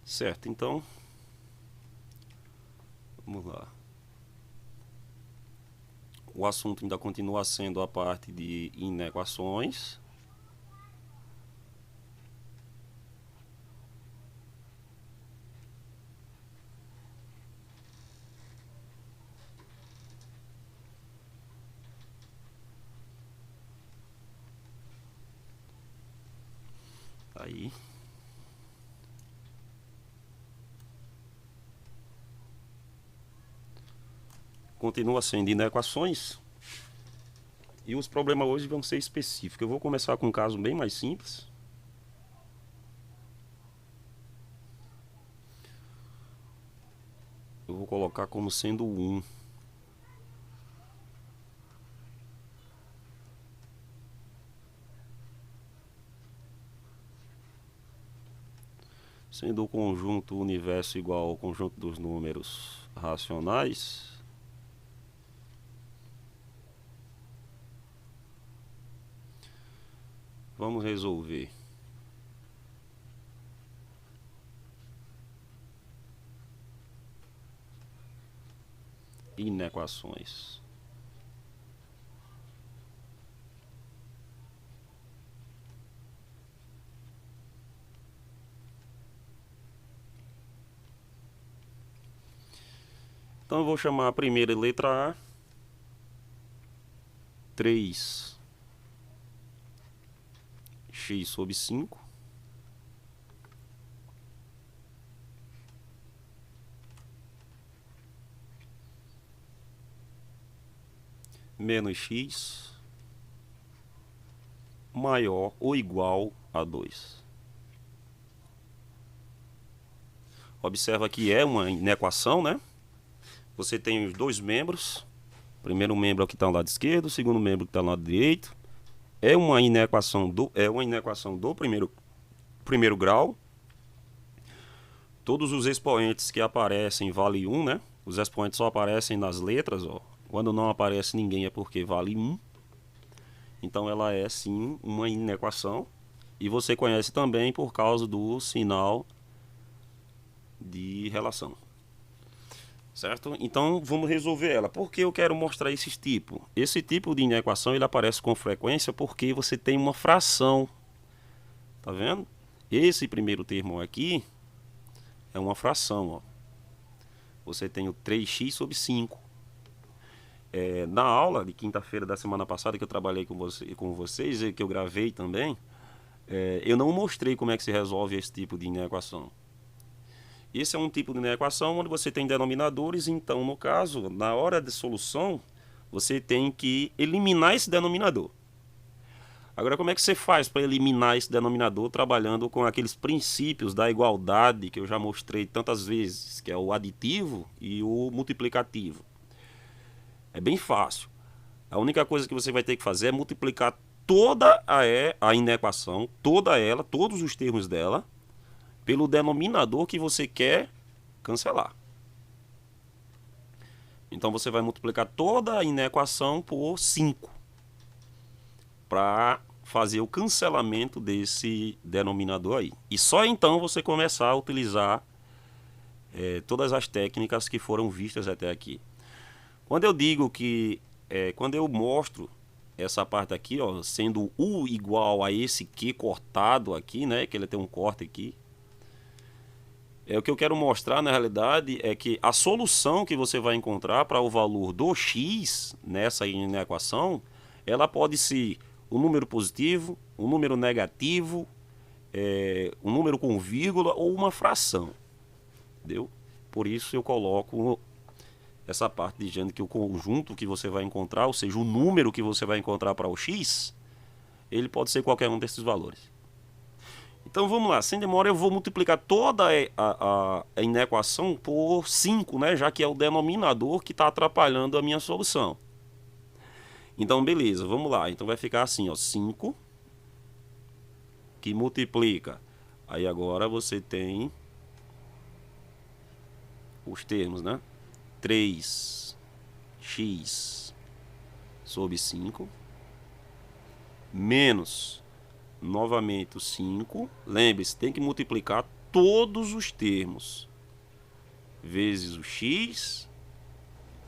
Certo, então, vamos lá. O assunto ainda continua sendo a parte de inequações. Aí. Continua sendo inequações. E os problemas hoje vão ser específicos. Eu vou começar com um caso bem mais simples. Eu vou colocar como sendo 1. Sendo o conjunto universo igual ao conjunto dos números racionais, vamos resolver. Inequações. Então eu vou chamar a primeira letra A, 3x sobre 5, menos x maior ou igual a 2. Observa que é uma inequação, né? Você tem os dois membros. O primeiro membro é o que está no lado esquerdo, o segundo membro que está no lado direito. É uma inequação do primeiro grau. Todos os expoentes que aparecem vale 1, né? Os expoentes só aparecem nas letras, ó. Quando não aparece ninguém é porque vale 1. Então ela é sim uma inequação. E você conhece também por causa do sinal de relação. Certo? Então vamos resolver ela. Por que eu quero mostrar esse tipo? Esse tipo de inequação ele aparece com frequência porque você tem uma fração. Tá vendo? Esse primeiro termo aqui é uma fração. Ó. Você tem o 3x sobre 5. Na aula de quinta-feira da semana passada que eu trabalhei com vocês, que eu gravei também, eu não mostrei como é que se resolve esse tipo de inequação. Esse é um tipo de inequação onde você tem denominadores, então, no caso, na hora de solução, você tem que eliminar esse denominador. Agora, como é que você faz para eliminar esse denominador trabalhando com aqueles princípios da igualdade que eu já mostrei tantas vezes, que é o aditivo e o multiplicativo? É bem fácil. A única coisa que você vai ter que fazer é multiplicar toda a inequação, toda ela, todos os termos dela, pelo denominador que você quer cancelar. Então você vai multiplicar toda a inequação por 5 para fazer o cancelamento desse denominador aí. E só então você começar a utilizar todas as técnicas que foram vistas até aqui. Quando eu digo que, quando eu mostro essa parte aqui, ó, sendo U igual a esse Q cortado aqui, né, que ele tem um corte aqui, o que eu quero mostrar na realidade é que a solução que você vai encontrar para o valor do x nessa inequação, ela pode ser um número positivo, um número negativo, um número com vírgula ou uma fração. Entendeu? Por isso eu coloco essa parte dizendo que o conjunto que você vai encontrar, ou seja, o número que você vai encontrar para o x, ele pode ser qualquer um desses valores. Então vamos lá, sem demora eu vou multiplicar toda a inequação por 5, né? Já que é o denominador que está atrapalhando a minha solução. Então beleza, vamos lá. Então vai ficar assim, ó, 5 que multiplica. Aí agora você tem os termos, né? 3x sobre 5 menos novamente o 5. Lembre-se, tem que multiplicar todos os termos, vezes o x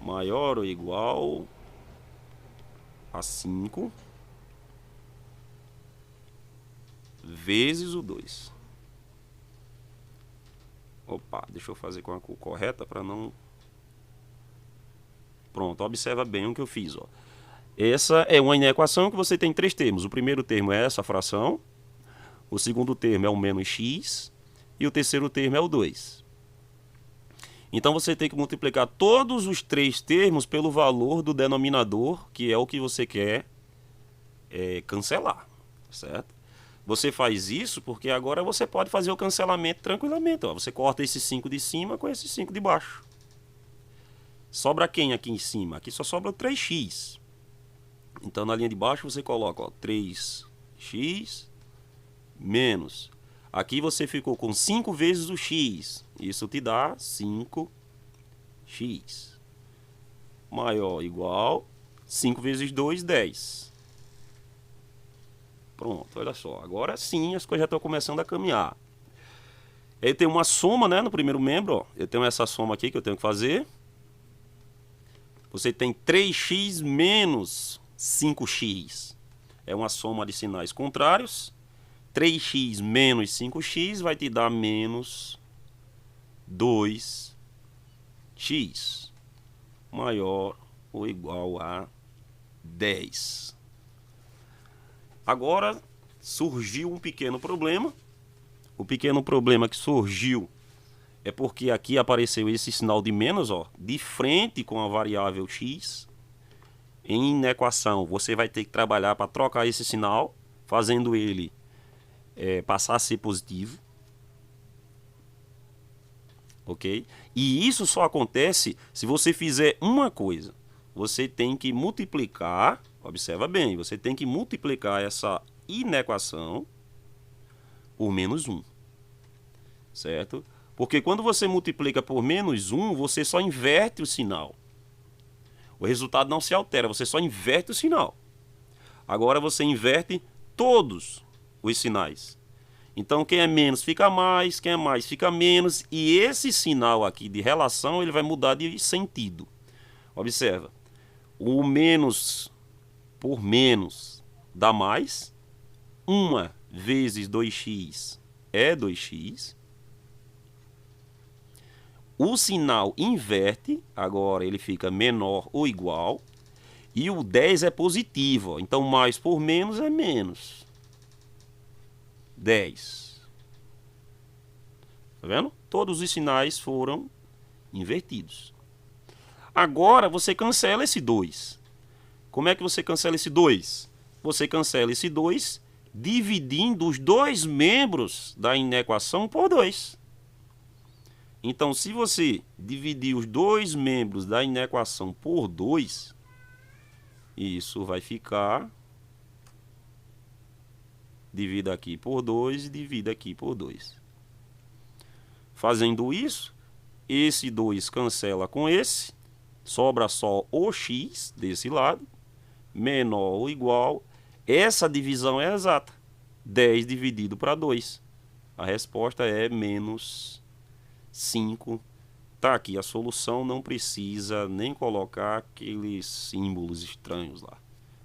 maior ou igual a 5 vezes o 2. Opa, deixa eu fazer com a cor correta para não... Pronto, observa bem o que eu fiz, ó. Essa é uma inequação que você tem três termos. O primeiro termo é essa fração, o segundo termo é o menos x e o terceiro termo é o 2. Então você tem que multiplicar todos os três termos pelo valor do denominador, que é o que você quer cancelar, certo? Você faz isso porque agora você pode fazer o cancelamento tranquilamente. Ó. Você corta esse 5 de cima com esse 5 de baixo. Sobra quem aqui em cima? Aqui só sobra o 3x. Então na linha de baixo você coloca, ó, 3x menos. Aqui você ficou com 5 vezes o x. Isso te dá 5x. Maior ou igual 5 vezes 2, 10. Pronto, olha só. Agora sim as coisas já estão começando a caminhar. Eu tenho uma soma, né, no primeiro membro. Ó. Eu tenho essa soma aqui que eu tenho que fazer. Você tem 3x menos 5x. É uma soma de sinais contrários. 3x menos 5x vai te dar menos 2x. Maior ou igual a 10. Agora surgiu um pequeno problema. O pequeno problema que surgiu é porque aqui apareceu esse sinal de menos, ó, de frente com a variável x. Em equação, você vai ter que trabalhar para trocar esse sinal, fazendo ele passar a ser positivo. Ok? E isso só acontece se você fizer uma coisa. Você tem que multiplicar, observa bem, você tem que multiplicar essa inequação por menos 1. Certo? Porque quando você multiplica por menos 1, você só inverte o sinal. O resultado não se altera, você só inverte o sinal. Agora você inverte todos os sinais. Então quem é menos fica mais, quem é mais fica menos. E esse sinal aqui de relação ele vai mudar de sentido. Observa. O menos por menos dá mais. 1 vezes 2x é 2x. O sinal inverte, agora ele fica menor ou igual. E o 10 é positivo, ó. Então mais por menos é menos 10. Tá vendo? Todos os sinais foram invertidos. Agora você cancela esse 2. Como é que você cancela esse 2? Você cancela esse 2 dividindo os dois membros da inequação por 2. Então, se você dividir os dois membros da inequação por 2, isso vai ficar... Divida aqui por 2 e divida aqui por 2. Fazendo isso, esse 2 cancela com esse. Sobra só o x desse lado. Menor ou igual. Essa divisão é exata. 10 dividido para 2. A resposta é menos 5. Tá aqui a solução, não precisa nem colocar aqueles símbolos estranhos lá.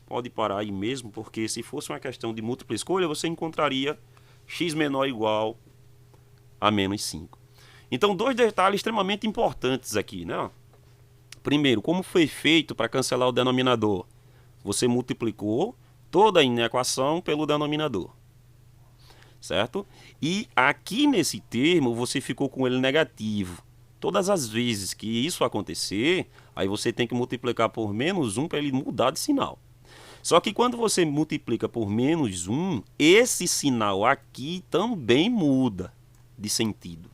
Pode parar aí mesmo, porque se fosse uma questão de múltipla escolha, você encontraria x menor ou igual a menos 5. Então, dois detalhes extremamente importantes aqui, né? Primeiro, como foi feito para cancelar o denominador? Você multiplicou toda a inequação pelo denominador. Certo? E aqui nesse termo, você ficou com ele negativo. Todas as vezes que isso acontecer, aí você tem que multiplicar por menos 1 para ele mudar de sinal. Só que quando você multiplica por menos 1, esse sinal aqui também muda de sentido.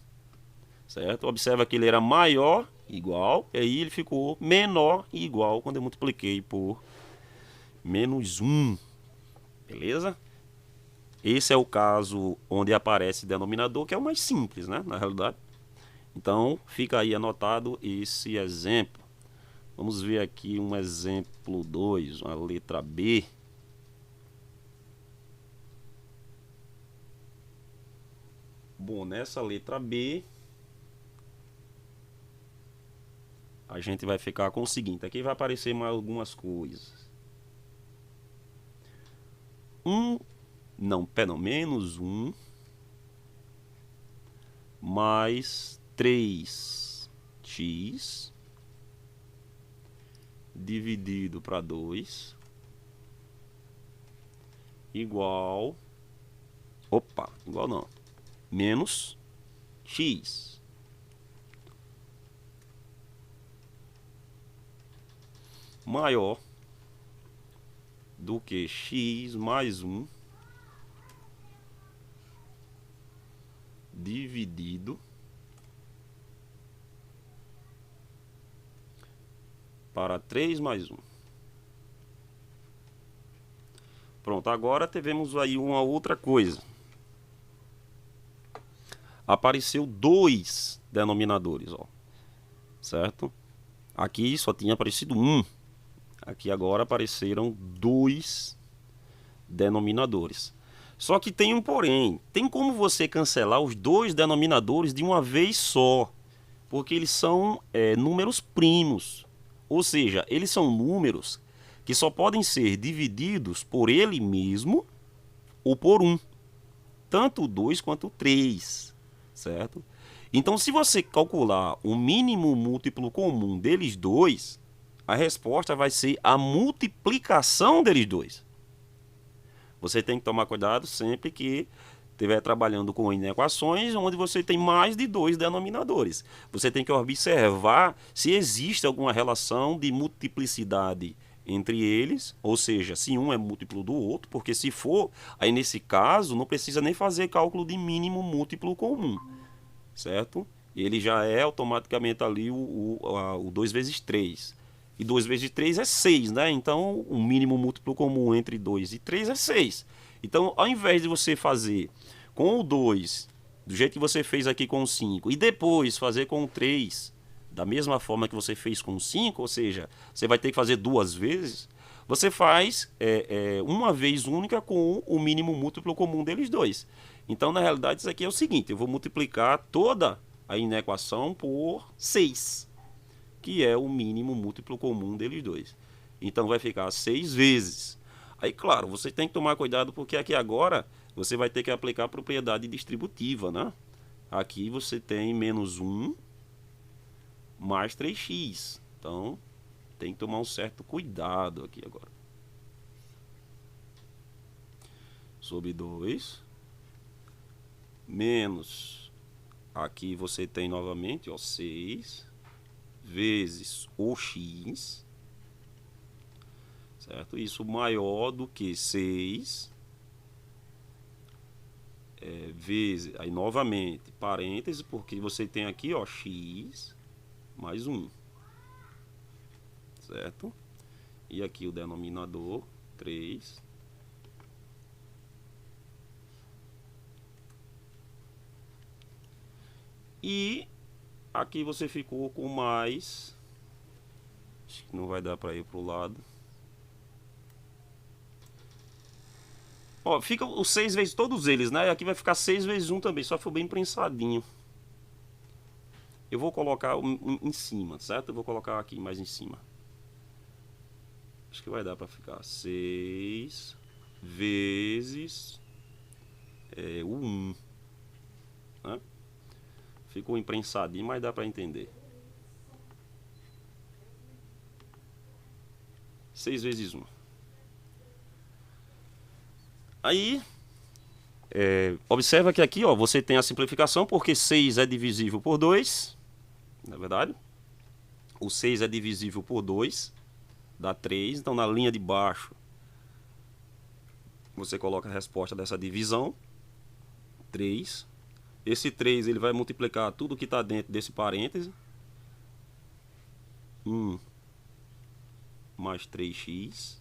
Certo? Observa que ele era maior, igual, e aí ele ficou menor e igual quando eu multipliquei por menos 1. Beleza? Esse é o caso onde aparece denominador, que é o mais simples, né? Na realidade. Então, fica aí anotado esse exemplo. Vamos ver aqui um exemplo 2, uma letra B. Bom, nessa letra B, a gente vai ficar com o seguinte. Aqui vai aparecer mais algumas coisas. Pelo menos 1 mais 3x dividido para 2 igual... igual não. Menos x. Maior do que x mais 1 dividido para 3 mais 1. Pronto, agora tivemos aí uma outra coisa. Apareceu 2 denominadores, ó. Certo? Aqui só tinha aparecido 1. Aqui agora apareceram 2 denominadores. Só que tem um porém. Tem como você cancelar os 2 denominadores de uma vez só. Porque eles são números primos. Ou seja, eles são números que só podem ser divididos por ele mesmo ou por 1. Tanto o 2 quanto o 3. Certo? Então, se você calcular o mínimo múltiplo comum deles dois, a resposta vai ser a multiplicação deles dois. Você tem que tomar cuidado sempre que estiver trabalhando com inequações onde você tem mais de 2 denominadores. Você tem que observar se existe alguma relação de multiplicidade entre eles, ou seja, se um é múltiplo do outro, porque se for, aí nesse caso não precisa nem fazer cálculo de mínimo múltiplo comum, certo? Ele já é automaticamente ali o 2 vezes 3. E 2 vezes 3 é 6, né? Então, o mínimo múltiplo comum entre 2 e 3 é 6. Então, ao invés de você fazer com o 2, do jeito que você fez aqui com o 5, e depois fazer com o 3, da mesma forma que você fez com o 5, ou seja, você vai ter que fazer 2 vezes, você faz uma vez única com o mínimo múltiplo comum deles dois. Então, na realidade, isso aqui é o seguinte, eu vou multiplicar toda a inequação por 6. Que é o mínimo múltiplo comum deles dois. Então vai ficar 6 vezes. Aí, claro, você tem que tomar cuidado porque aqui agora você vai ter que aplicar a propriedade distributiva, né? Aqui você tem menos 1 mais 3x. Então, tem que tomar um certo cuidado aqui agora. Sobre 2 menos, aqui você tem novamente, ó, 6 vezes o x, certo? Isso maior do que 6 vezes, aí novamente, parêntese, porque você tem aqui, ó, x mais 1, certo? E aqui o denominador, 3. E aqui você ficou com mais, acho que não vai dar para ir para o lado. Ó, fica os 6 vezes todos eles, né? E aqui vai ficar 6 vezes 1 também, só foi bem prensadinho. Eu vou colocar em cima, certo? Eu vou colocar aqui mais em cima. Acho que vai dar para ficar 6 vezes o 1, né? Ficou imprensadinho, mas dá para entender. 6 vezes 1. Aí, observa que aqui, ó, você tem a simplificação, porque 6 é divisível por 2. Não é verdade? O 6 é divisível por 2, dá 3. Então, na linha de baixo, você coloca a resposta dessa divisão, 3. Esse 3 ele vai multiplicar tudo que está dentro desse parêntese. 1 mais 3x.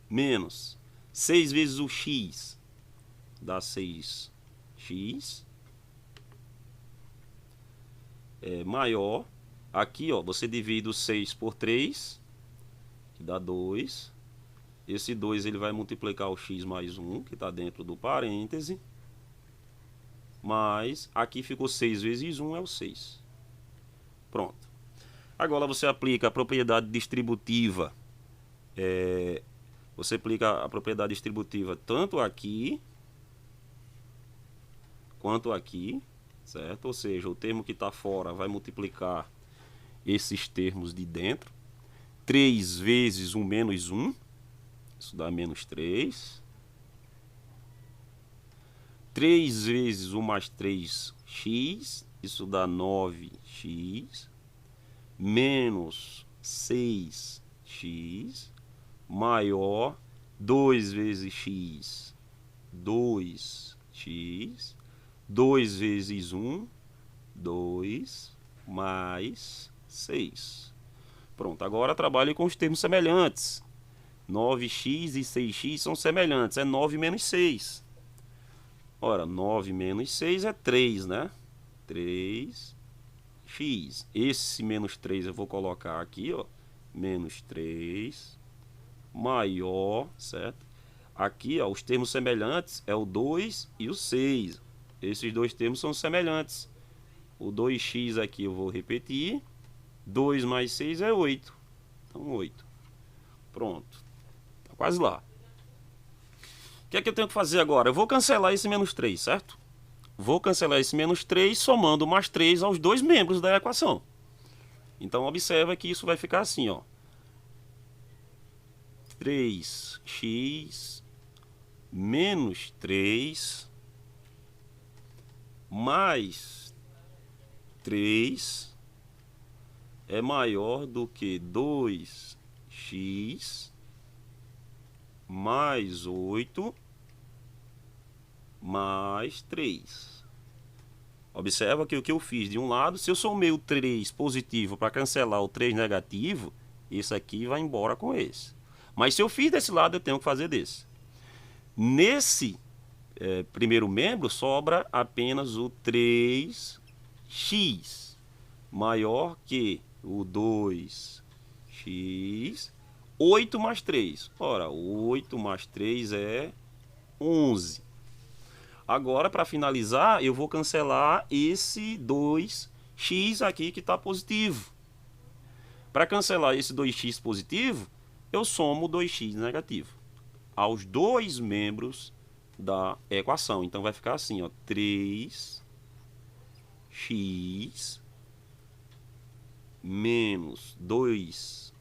Menos 6 vezes o x dá 6x. Maior. Aqui, ó, você divide o 6 por 3, que dá 2. Esse 2 ele vai multiplicar o x mais 1, que está dentro do parêntese. Mas aqui ficou 6 vezes 1 é o 6. Pronto. Agora você aplica a propriedade distributiva. Você aplica a propriedade distributiva tanto aqui quanto aqui, certo? Ou seja, o termo que está fora vai multiplicar esses termos de dentro. 3 vezes 1 menos 1, isso dá menos 3. 3 vezes 1 mais 3x, isso dá 9x. Menos 6x, maior 2 vezes x, 2x. 2 vezes 1, 2, mais 6. Pronto, agora trabalhe com os termos semelhantes. 9x e 6x são semelhantes, é 9 menos 6. Ora, 9 menos 6 é 3, né? 3x. Esse menos 3 eu vou colocar aqui, ó. Menos 3, maior, certo? Aqui, ó, os termos semelhantes é o 2 e o 6. Esses dois termos são semelhantes. O 2x aqui eu vou repetir. 2 mais 6 é 8. Então, 8. Pronto. Tá quase lá. O que é que eu tenho que fazer agora? Eu vou cancelar esse menos 3, certo? Vou cancelar esse menos 3 somando mais 3 aos dois membros da equação. Então, observa que isso vai ficar assim, ó. 3x menos 3 mais 3 é maior do que 2x mais 8 mais 3. Observa que o que eu fiz de um lado, se eu somei o 3 positivo para cancelar o 3 negativo, esse aqui vai embora com esse. Mas se eu fiz desse lado, eu tenho que fazer desse. Nesse primeiro membro, sobra apenas o 3x maior que o 2x. 8 mais 3. Ora, 8 mais 3 é 11. Agora, para finalizar, eu vou cancelar esse 2x aqui que está positivo. Para cancelar esse 2x positivo, eu somo o 2x negativo aos dois membros da equação. Então, vai ficar assim, ó, 3x menos 2x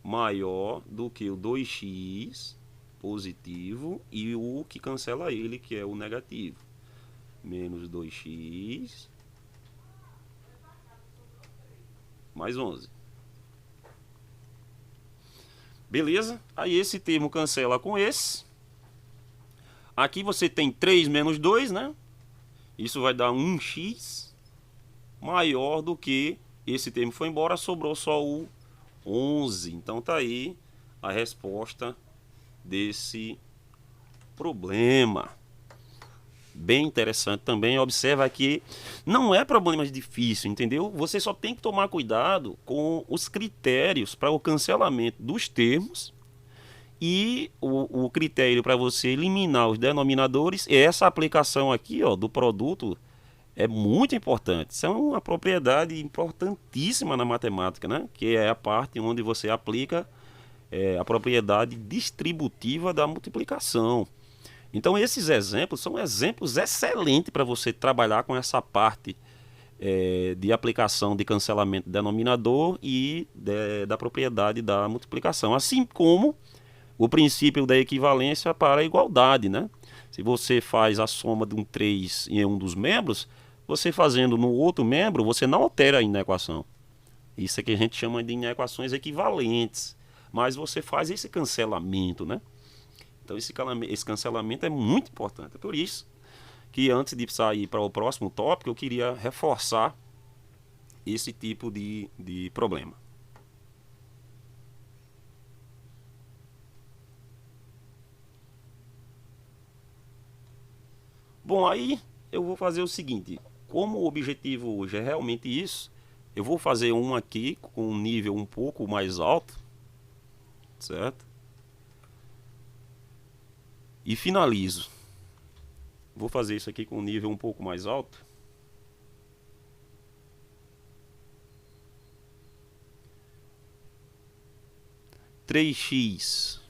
maior do que o 2x positivo e o que cancela ele, que é o negativo. Menos 2x mais 11. Beleza? Aí esse termo cancela com esse. Aqui você tem 3 menos 2, né? Isso vai dar 1x maior do que esse termo foi embora, sobrou só o 11. Então tá aí a resposta desse problema. Bem interessante também. Observa que não é problema difícil, entendeu? Você só tem que tomar cuidado com os critérios para o cancelamento dos termos e o critério para você eliminar os denominadores. E essa aplicação aqui, ó, do produto é muito importante. Isso é uma propriedade importantíssima na matemática, né? Que é a parte onde você aplica a propriedade distributiva da multiplicação. Então, esses exemplos são exemplos excelentes para você trabalhar com essa parte de aplicação de cancelamento de denominador e da propriedade da multiplicação. Assim como o princípio da equivalência para a igualdade, né? Se você faz a soma de um 3 em um dos membros, você fazendo no outro membro, você não altera a inequação. Isso é que a gente chama de inequações equivalentes. Mas você faz esse cancelamento, né? Então esse cancelamento é muito importante. É por isso que antes de sair para o próximo tópico, eu queria reforçar esse tipo de problema. Bom, aí eu vou fazer o seguinte. Como o objetivo hoje é realmente isso, eu vou fazer um aqui com um nível um pouco mais alto, certo? e finalizo. Vou fazer isso aqui com um nível um pouco mais alto. Três x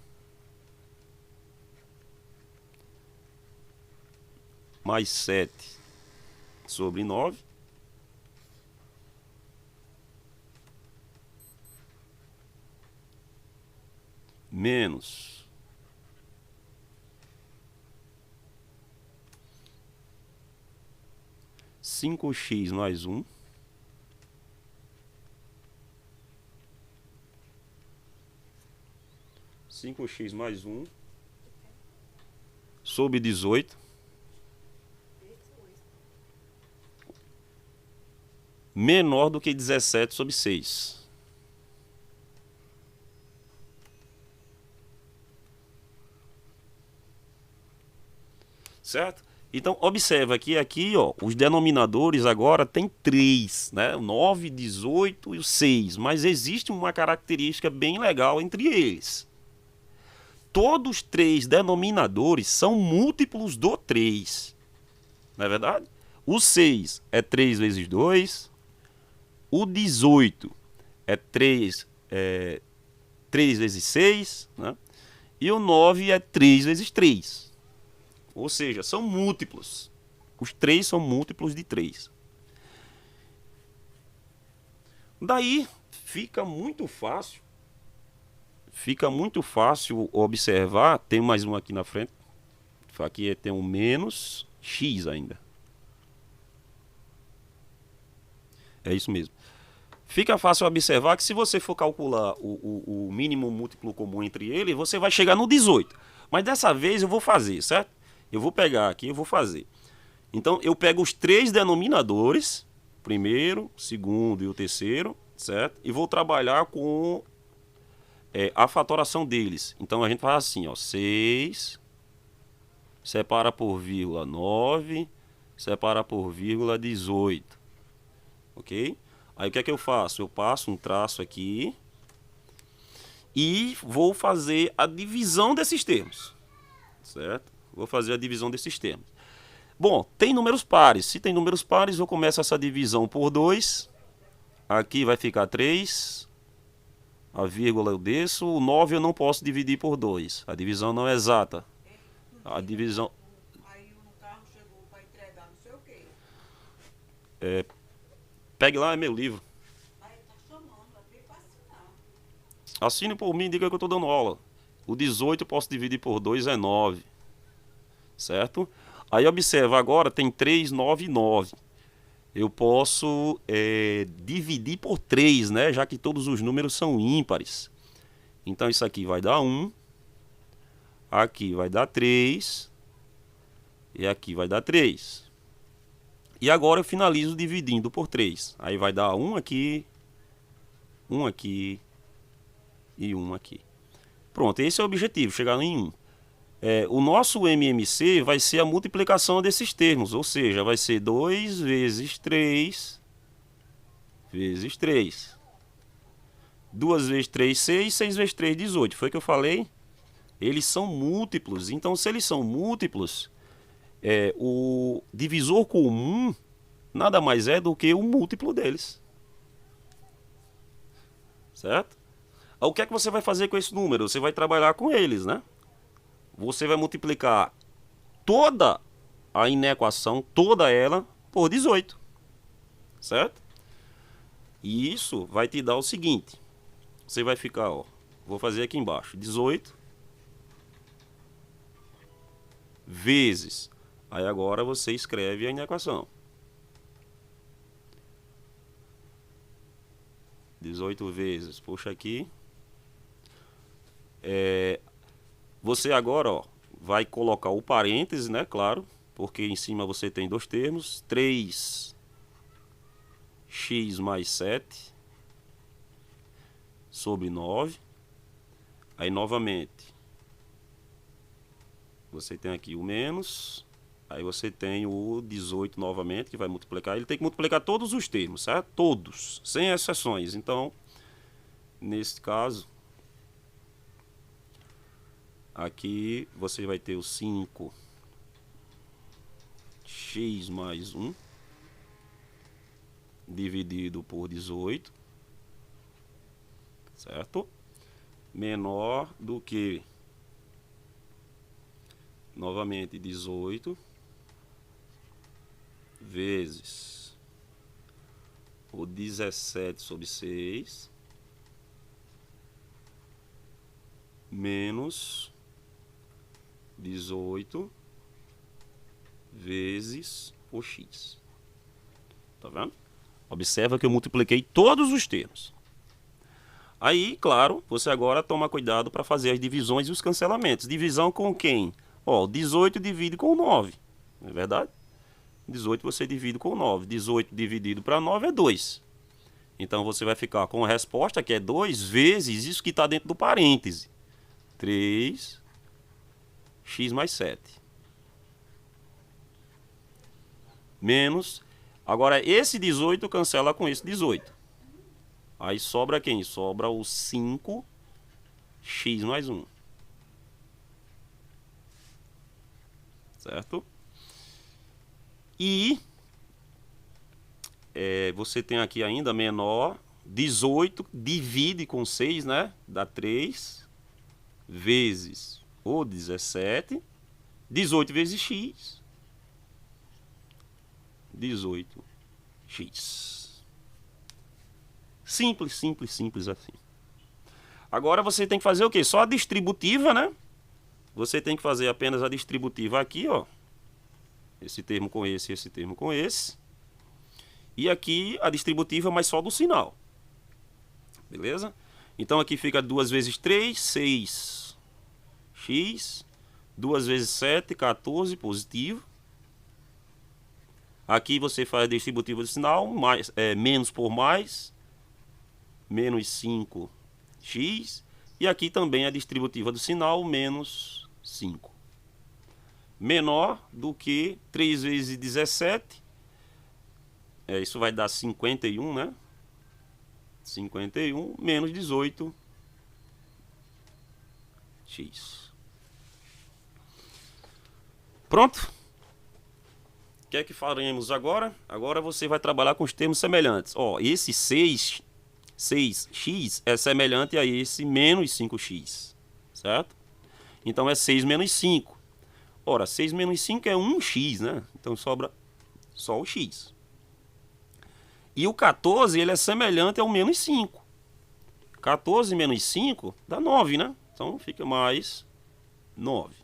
mais 7 sobre 9 menos 5x mais 1 5x mais 1 sobre 18 menor do que 17 sobre 6. Certo? Então, observa que aqui, ó, os denominadores agora tem 3, né? O 9, 18 e o 6. Mas existe uma característica bem legal entre eles. Todos os 3 denominadores são múltiplos do 3. Não é verdade? O 6 é 3 vezes 2. O 18 é 3 vezes 6. Né? E o 9 é 3 vezes 3. Ou seja, são múltiplos. Os 3 são múltiplos de 3. Daí fica muito fácil. Fica muito fácil observar. Tem mais um aqui na frente. Aqui tem um menos x ainda. É isso mesmo. Fica fácil observar que se você for calcular o mínimo múltiplo comum entre eles, você vai chegar no 18. Mas dessa vez eu vou fazer, certo? Eu vou pegar aqui, eu vou fazer. Então, eu pego os 3 denominadores, o primeiro, o segundo e o terceiro, certo? E vou trabalhar com a fatoração deles. Então, a gente faz assim, ó, 6, separa por vírgula 9, separa por vírgula 18. Ok? Aí, o que é que eu faço? Eu passo um traço aqui e vou fazer a divisão desses termos, certo? Vou fazer a divisão desses termos. Bom, tem números pares. Se tem números pares, eu começo essa divisão por 2. Aqui vai ficar 3. A vírgula eu desço. O 9 eu não posso dividir por 2. A divisão não é exata. A divisão... Aí um carro chegou para entregar não sei o quê. Pegue lá, é meu livro. Aí ele tá chamando aqui para assinar. Assine por mim e diga que eu estou dando aula. O 18 eu posso dividir por 2, é 9. Certo? Aí observa, agora tem 3, 9 e 9. Eu posso dividir por 3, né? Já que todos os números são ímpares. Então isso aqui vai dar 1. Aqui vai dar 3. E aqui vai dar 3. E agora eu finalizo dividindo por 3. Aí vai dar 1 aqui e 1 aqui. Pronto, esse é o objetivo, chegar em 1. O nosso MMC vai ser a multiplicação desses termos, ou seja, vai ser 2 vezes 3 vezes 3. 2 vezes 3, 6, 6 vezes 3, 18. Foi o que eu falei? Eles são múltiplos, então se eles são múltiplos, o divisor comum nada mais é do que o múltiplo deles. Certo? O que é que você vai fazer com esse número? Você vai trabalhar com eles, né? Você vai multiplicar toda a inequação, toda ela, por 18. Certo? E isso vai te dar o seguinte. Você vai ficar, ó, vou fazer aqui embaixo, 18 vezes. Aí agora você escreve a inequação. 18 vezes, puxa aqui. Você agora, ó, vai colocar o parêntese, né? Claro, porque em cima você tem 2 termos. 3x mais 7 sobre 9. Aí, novamente, você tem aqui o menos. Aí você tem o 18 novamente, que vai multiplicar. Ele tem que multiplicar todos os termos, certo? Todos, sem exceções. Então, nesse caso... Aqui você vai ter o 5x mais 1 dividido por 18, certo? Menor do que, novamente, 18 vezes o 17/6 menos 18 vezes o x. Tá vendo? Observa que eu multipliquei todos os termos. Aí, claro, você agora toma cuidado para fazer as divisões e os cancelamentos. Divisão com quem? Ó, 18 divide com 9. Não é verdade? 18 você divide com 9. 18 dividido para 9 é 2. Então você vai ficar com a resposta que é 2 vezes isso que está dentro do parêntese. 3x mais 7. Menos. Agora esse 18 cancela com esse 18. Aí sobra quem? Sobra o 5x mais 1. Certo? E você tem aqui ainda menor. 18 divide com 6, né? Dá 3 vezes o 17. 18 vezes x. 18x. Simples, simples, simples assim. Agora você tem que fazer o quê? Só a distributiva, né? Você tem que fazer apenas a distributiva aqui, ó. Esse termo com esse termo com esse. E aqui a distributiva, mas só do sinal. Beleza? Então aqui fica 2 vezes 3, 6x. 2 vezes 7, 14, positivo. Aqui você faz a distributiva do sinal, menos por mais, menos 5x. E aqui também a distributiva do sinal, menos 5. Menor do que 3 vezes 17. Isso vai dar 51, né? 51 menos 18x. Pronto? O que é que faremos agora? Agora você vai trabalhar com os termos semelhantes. Ó, esse 6x é semelhante a esse menos 5x, certo? Então é 6 menos 5. Ora, 6 menos 5 é 1x, né? Então sobra só o x. E o 14, ele é semelhante ao menos 5. 14 menos 5 dá 9, né? Então fica mais 9.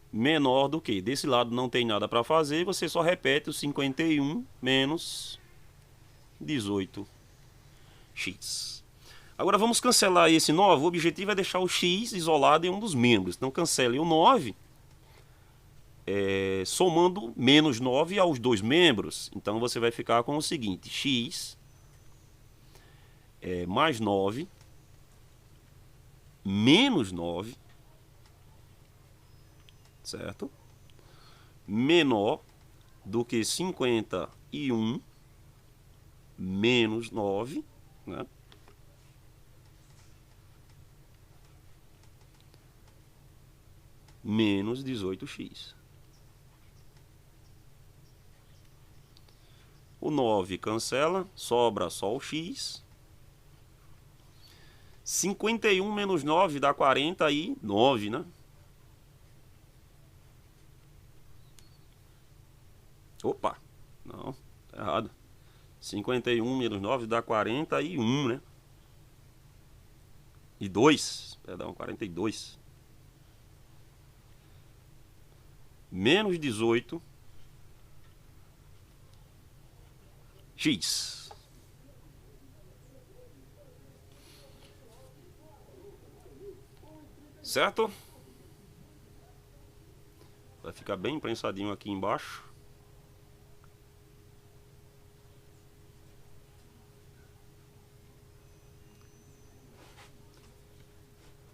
Menor do que? Desse lado não tem nada para fazer, você só repete o 51 menos 18x. Agora vamos cancelar esse 9. O objetivo é deixar o x isolado em um dos membros. Então cancele o 9, somando menos 9 aos dois membros. Então você vai ficar com o seguinte: x mais 9 menos 9, certo? Menor do que 51 menos 9, né? Menos 18x. O 9 cancela, sobra só o x. 51 menos 9 dá 49, né? Opa, não, tá errado. 51 menos 9 dá 41, né? E 2, perdão, 42. Menos 18x. Certo? Vai ficar bem prensadinho aqui embaixo.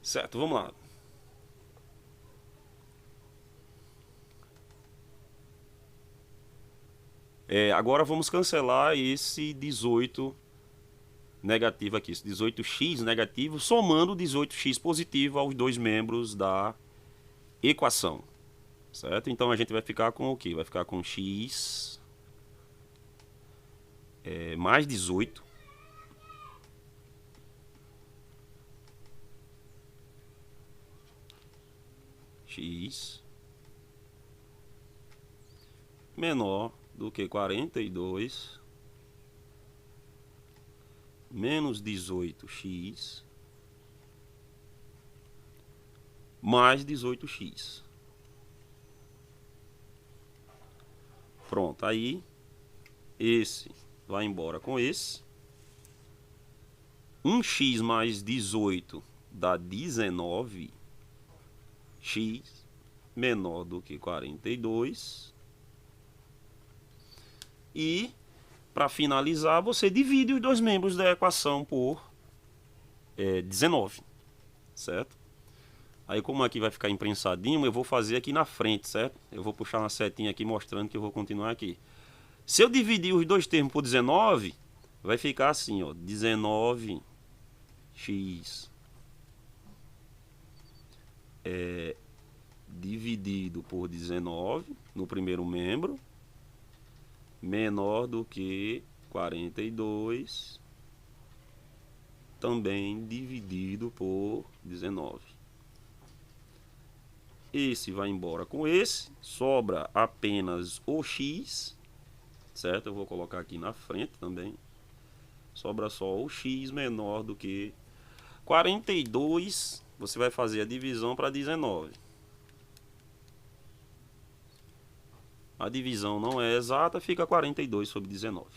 Certo, vamos lá. Agora vamos cancelar esse 18 negativo aqui, esse 18x negativo, somando o 18x positivo aos dois membros da equação, certo? Então a gente vai ficar com o quê? Vai ficar com x mais 18 x menor do que 42 menos 18x mais 18x. Pronto, aí esse vai embora com esse. 1x mais 18 dá 19x menor do que 42. E, para finalizar, você divide os dois membros da equação por 19, certo? Aí, como aqui vai ficar imprensadinho, eu vou fazer aqui na frente, certo? Eu vou puxar uma setinha aqui mostrando que eu vou continuar aqui. Se eu dividir os dois termos por 19, vai ficar assim, ó, 19x dividido por 19 no primeiro membro, menor do que 42, também dividido por 19. Esse vai embora com esse, sobra apenas o x, certo? Eu vou colocar aqui na frente também. Sobra só o x menor do que 42, você vai fazer a divisão para 19. A divisão não é exata, fica 42 sobre 19.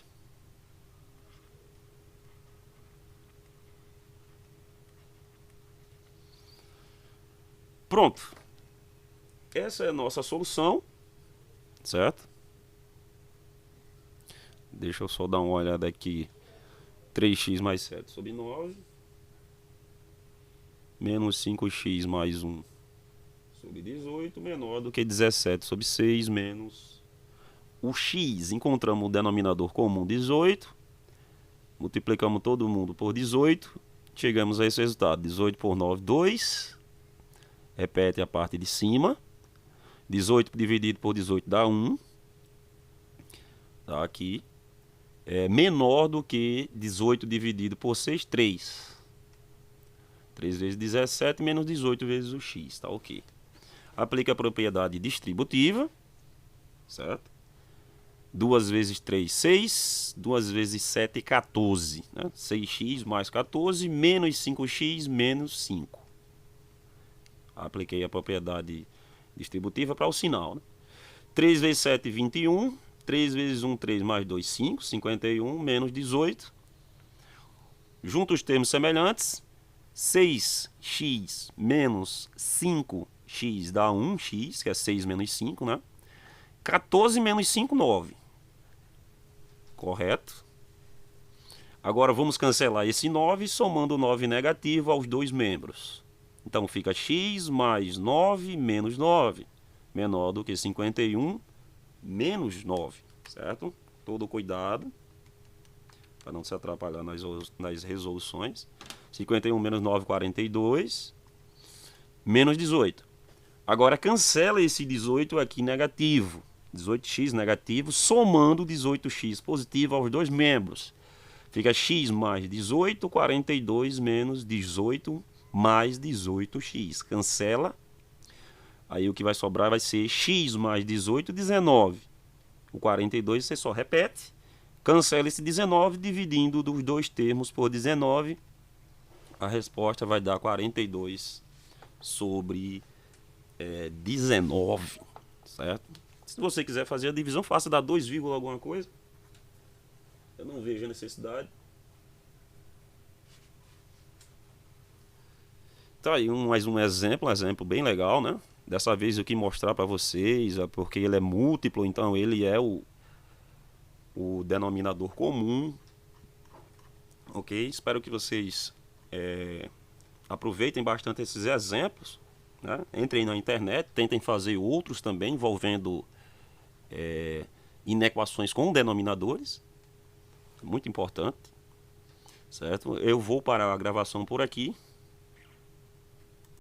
Pronto. Essa é a nossa solução, certo? Deixa eu só dar uma olhada aqui. 3x mais 7 sobre 9. Menos 5x mais 1 sobre 18. Menor do que 17 sobre 6 menos o x. Encontramos o denominador comum 18. Multiplicamos todo mundo por 18. Chegamos a esse resultado. 18 por 9, 2. Repete a parte de cima. 18 dividido por 18 dá 1. Tá aqui. É menor do que 18 dividido por 6, 3. 3 vezes 17 menos 18 vezes o x, tá ok. Aplica a propriedade distributiva, certo? 2 vezes 3, 6. 2 vezes 7, 14. Né? 6x mais 14 menos 5x menos 5. Apliquei a propriedade distributiva para o sinal. Né? 3 vezes 7, 21. 3 vezes 1, 3 mais 2, 5. 51 menos 18. Junto os termos semelhantes. 6x menos 5x dá 1x, que é 6 menos 5, né? 14 menos 5, 9. Correto? Agora vamos cancelar esse 9, somando o 9 negativo aos dois membros. Então fica x mais 9 menos 9, menor do que 51 menos 9, certo? Todo cuidado, para não se atrapalhar nas resoluções. 51 menos 9, 42, menos 18. Agora cancela esse 18 aqui negativo, 18x negativo, somando 18x positivo aos dois membros. Fica x mais 18, 42 menos 18 mais 18x. Cancela. Aí o que vai sobrar vai ser x mais 18, 19. O 42 você só repete. Cancela esse 19, dividindo dos dois termos por 19. A resposta vai dar 42 sobre 19, certo? Se você quiser fazer a divisão, faça dar 2, alguma coisa. Eu não vejo a necessidade. Tá aí mais um exemplo bem legal, né? Dessa vez eu quis mostrar para vocês, porque ele é múltiplo, então ele é o denominador comum. Ok? Espero que vocês aproveitem bastante esses exemplos, né? Entrem na internet, tentem fazer outros também envolvendo inequações com denominadores. Muito importante, certo? Eu vou parar a gravação por aqui.